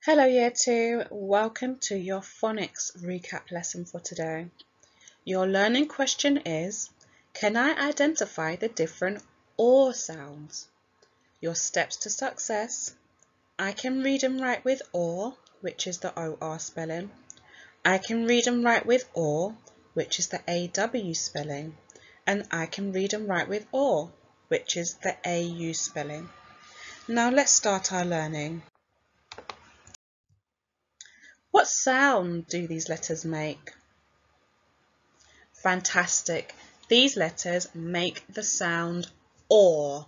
Hello Year 2, welcome to your phonics recap lesson for today. Your learning question is, can I identify the different OR sounds? Your steps to success, I can read and write with OR, which is the OR spelling. I can read and write with OR, which is the AW spelling. And I can read and write with OR, which is the AU spelling. Now let's start our learning. What sound do these letters make? Fantastic. These letters make the sound OR.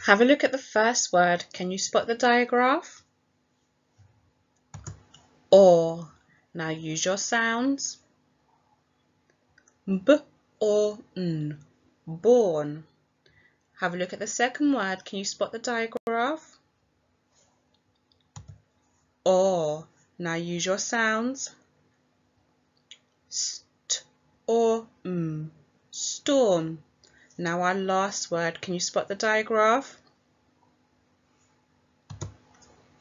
Have a look at the first word. Can you spot the diagraph? OR. Now use your sounds. B or N. Born. Have a look at the second word. Can you spot the diagraph? OR. Now use your sounds. St or M. Storm. Now our last word. Can you spot the diagraph?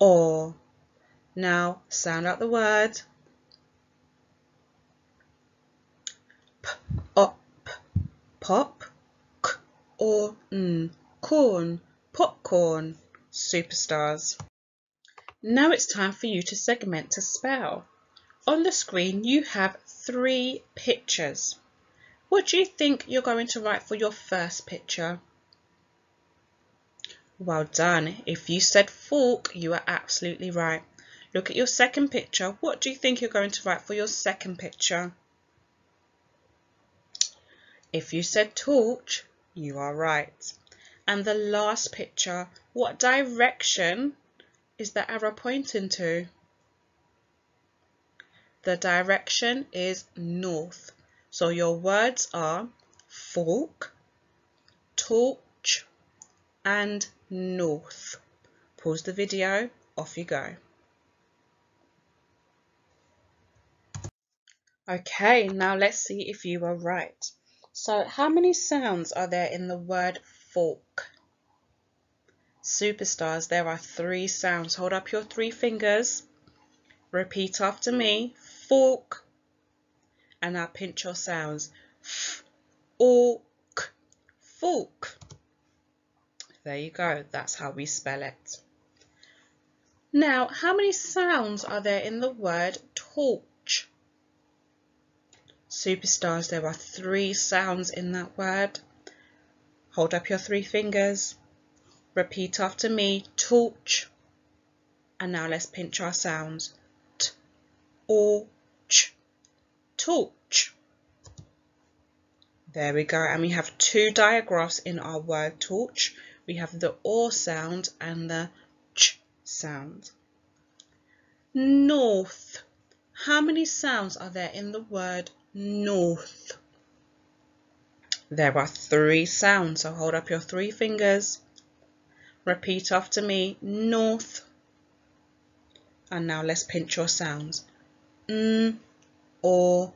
OR. Now sound out the word. P, op, pop, k or n. Corn, popcorn, superstars. Now it's time for you to segment to spell. On the screen you have 3 pictures. What do you think you're going to write for your first picture? Well done. If you said fork, you are absolutely right. Look at your second picture. What do you think you're going to write for your second picture? If you said torch, you are right. And the last picture, what direction is the arrow pointing to? The direction is north. So your words are fork, torch, and north. Pause the video, off you go. Okay, now let's see if you are right. So how many sounds are there in the word fork? Superstars, there are 3 sounds. Hold up your 3 fingers. Repeat after me. Fork. And now pinch your sounds. F, or, k. Fork. There you go. That's how we spell it. Now, how many sounds are there in the word torch? Superstars, there are 3 sounds in that word. Hold up your 3 fingers. Repeat after me. Torch. And now let's pinch our sounds. T, or, ch. Torch. There we go. And we have 2 diagraphs in our word torch. We have the OR sound and the ch sound. North. How many sounds are there in the word north? There are 3 sounds. So hold up your 3 fingers. Repeat after me. North. And now let's pinch your sounds. N or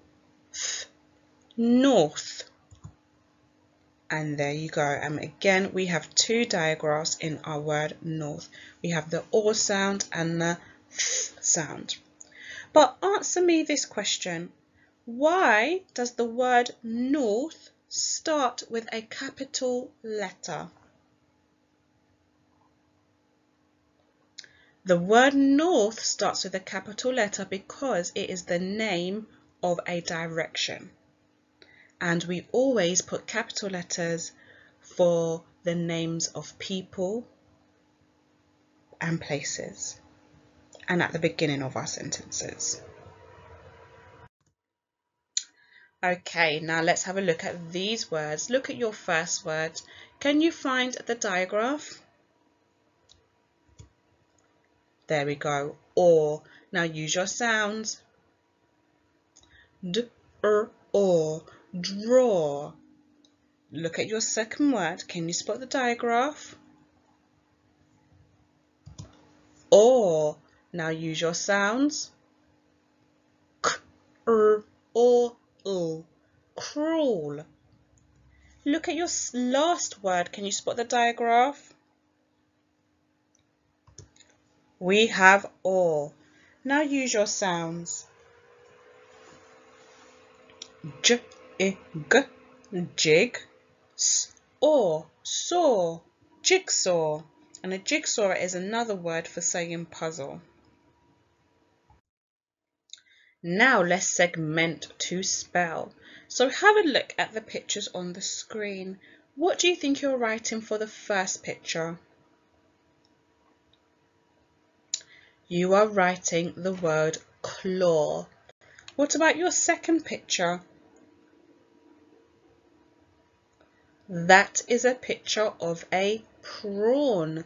f. North. And there you go. And again, we have 2 diagraphs in our word north. We have the OR sound and the f sound. But answer me this question. Why does the word north start with a capital letter? The word north starts with a capital letter because it is the name of a direction. And we always put capital letters for the names of people and places and at the beginning of our sentences. Okay, now let's have a look at these words. Look at your first word. Can you find the diagraph? There we go. Or. Now use your sounds. D, or. Draw. Look at your second word. Can you spot the diagraph? Or. Now use your sounds. K, or, crawl. Look at your last word. Can you spot the diagraph? We have or. Now use your sounds. J, I, g, jig, s, or, saw, jigsaw. And a jigsaw is another word for saying puzzle. Now let's segment to spell. So have a look at the pictures on the screen. What do you think you're writing for the first picture? You are writing the word claw. What about your second picture? That is a picture of a prawn.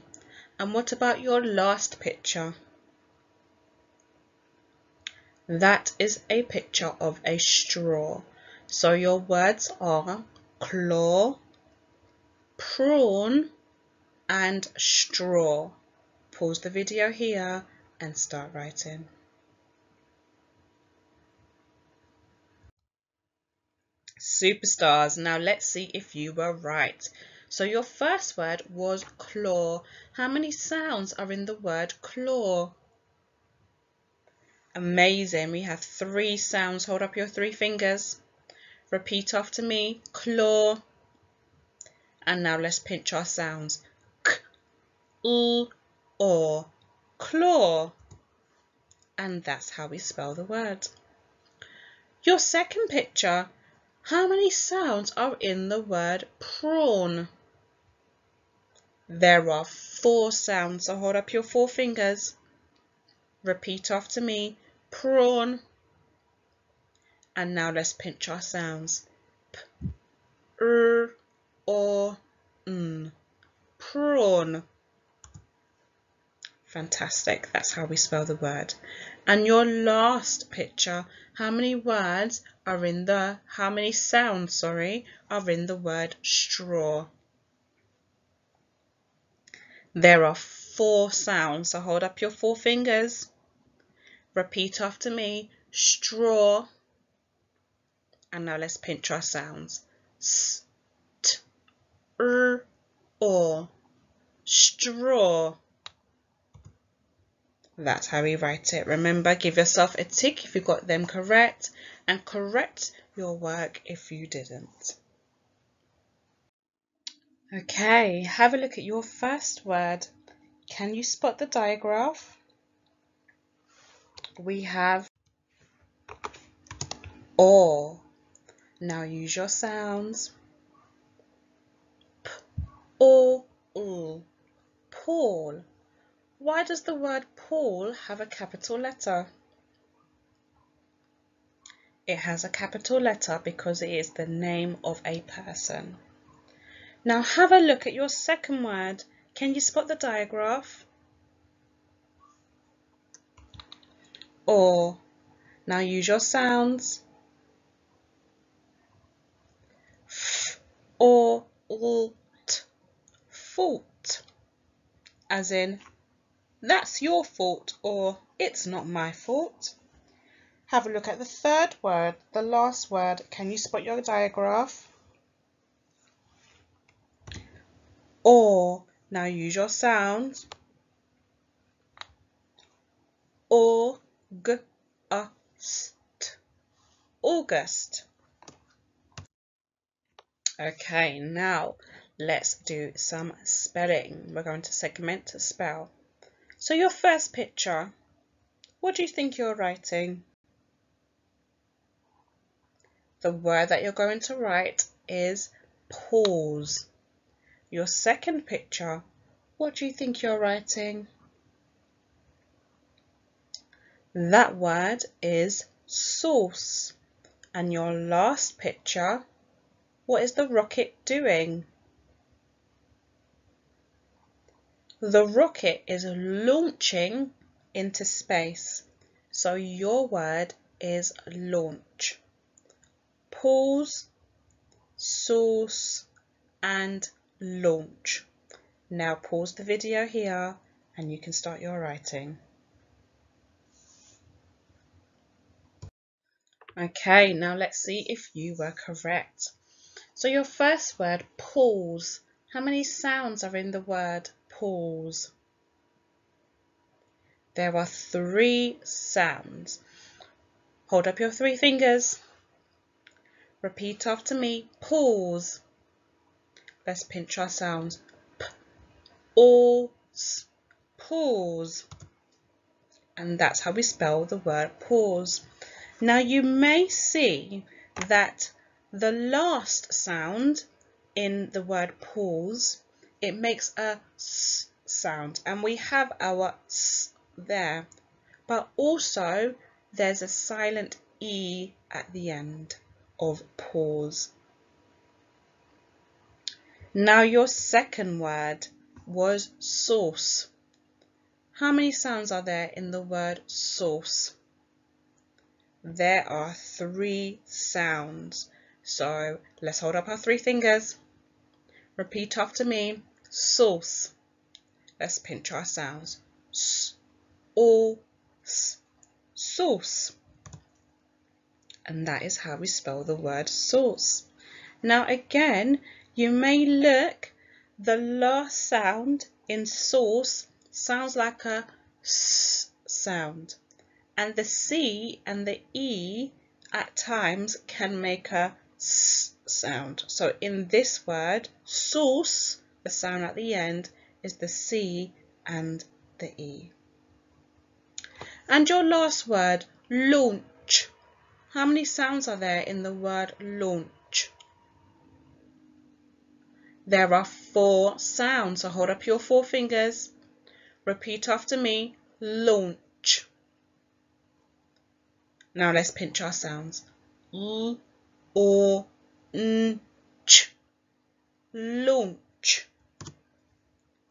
And what about your last picture? That is a picture of a straw. So your words are claw, prawn, and straw. Pause the video here and start writing. Superstars. Now let's see if you were right. So your first word was claw. How many sounds are in the word claw? Amazing. We have 3 sounds. Hold up your 3 fingers. Repeat after me. Claw. And now let's pinch our sounds. K, l, or, claw. And that's how we spell the word. Your second picture. How many sounds are in the word prawn? There are 4 sounds, so hold up your 4 fingers. Repeat after me. Prawn. And now let's pinch our sounds. P, or, n. Prawn. Fantastic. That's how we spell the word. And your last picture, how many sounds, are in the word straw? There are 4 sounds, so hold up your 4 fingers. Repeat after me. Straw. And now let's pinch our sounds. S, t, or, straw. That's how we write it. Remember, give yourself a tick if you got them correct, and correct your work if you didn't. Okay, have a look at your first word. Can you spot the diagraph? We have or. Now use your sounds. P, or, l. Paul. Why does the word Paul have a capital letter? It has a capital letter because it is the name of a person. Now have a look at your second word. Can you spot the diagraph? Or. Now use your sounds. F, or, l, t. Fault. As in, that's your fault, or it's not my fault. Have a look at the third word, the last word. Can you spot your diagraph? Or. Now use your sounds. August. August. Okay, now let's do some spelling. We're going to segment to spell. So your first picture, what do you think you're writing? The word that you're going to write is pause. Your second picture, what do you think you're writing? That word is sauce. And your last picture, what is the rocket doing? The rocket is launching into space. So your word is launch. Pause, sauce, and launch. Now pause the video here and you can start your writing. Okay, now let's see if you were correct. So your first word, pause. How many sounds are in the word pause? There are 3 sounds. Hold up your 3 fingers. Repeat after me. Pause. Let's pinch our sounds. P, O, S. Pause. And that's how we spell the word pause. Now you may see that the last sound in the word pause, it makes a S sound, and we have our S there, but also there's a silent E at the end of pause. Now your second word was sauce. How many sounds are there in the word sauce? There are 3 sounds. So let's hold up our 3 fingers. Repeat after me. Sauce. Let's pinch our sounds. S, O, S. Sauce. And that is how we spell the word sauce. Now again, you may look, the last sound in sauce sounds like a S sound. And the C and the E at times can make a S sound. So in this word, sauce, the sound at the end is the C and the E. And your last word, launch. How many sounds are there in the word launch? There are 4 sounds. So hold up your 4 fingers. Repeat after me, launch. Now let's pinch our sounds. L, O, N, ch. Launch.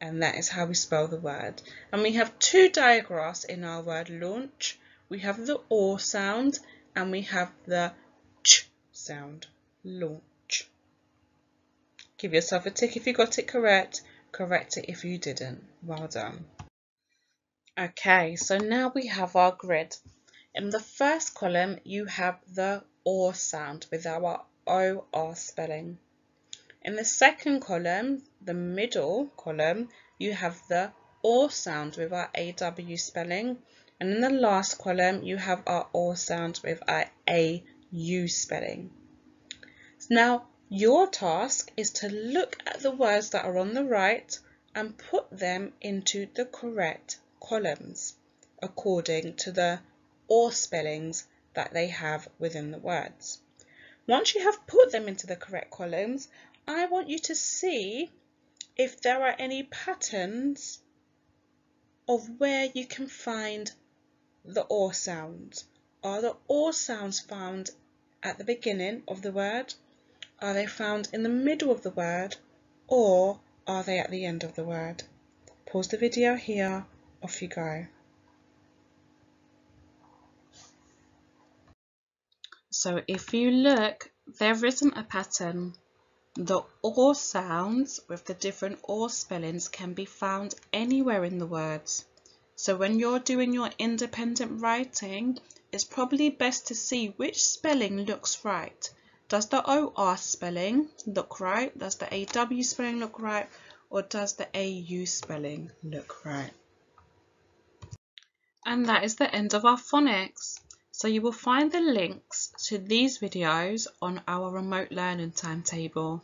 And that is how we spell the word. And we have 2 diagraphs in our word launch. We have the O sound and we have the ch sound. Launch. Give yourself a tick if you got it correct. Correct it if you didn't. Well done. Okay, so now we have our grid. In the first column, you have the O sound with our OR spelling. In the second column, the middle column, you have the O sound with our AW spelling. And in the last column, you have our O sound with our AU spelling. Now, your task is to look at the words that are on the right and put them into the correct columns according to the or spellings that they have within the words. Once you have put them into the correct columns, I want you to see if there are any patterns of where you can find the or sounds. Are the or sounds found at the beginning of the word? Are they found in the middle of the word? Or are they at the end of the word? Pause the video here, off you go. So if you look, there isn't a pattern. The or sounds with the different or spellings can be found anywhere in the words. So when you're doing your independent writing, it's probably best to see which spelling looks right. Does the OR spelling look right? Does the AW spelling look right? Or does the AU spelling look right? And that is the end of our phonics. So you will find the links to these videos on our remote learning timetable.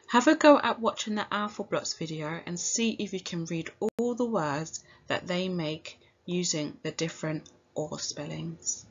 Have a go at watching the Alpha Blocks video and see if you can read all the words that they make using the different OR spellings.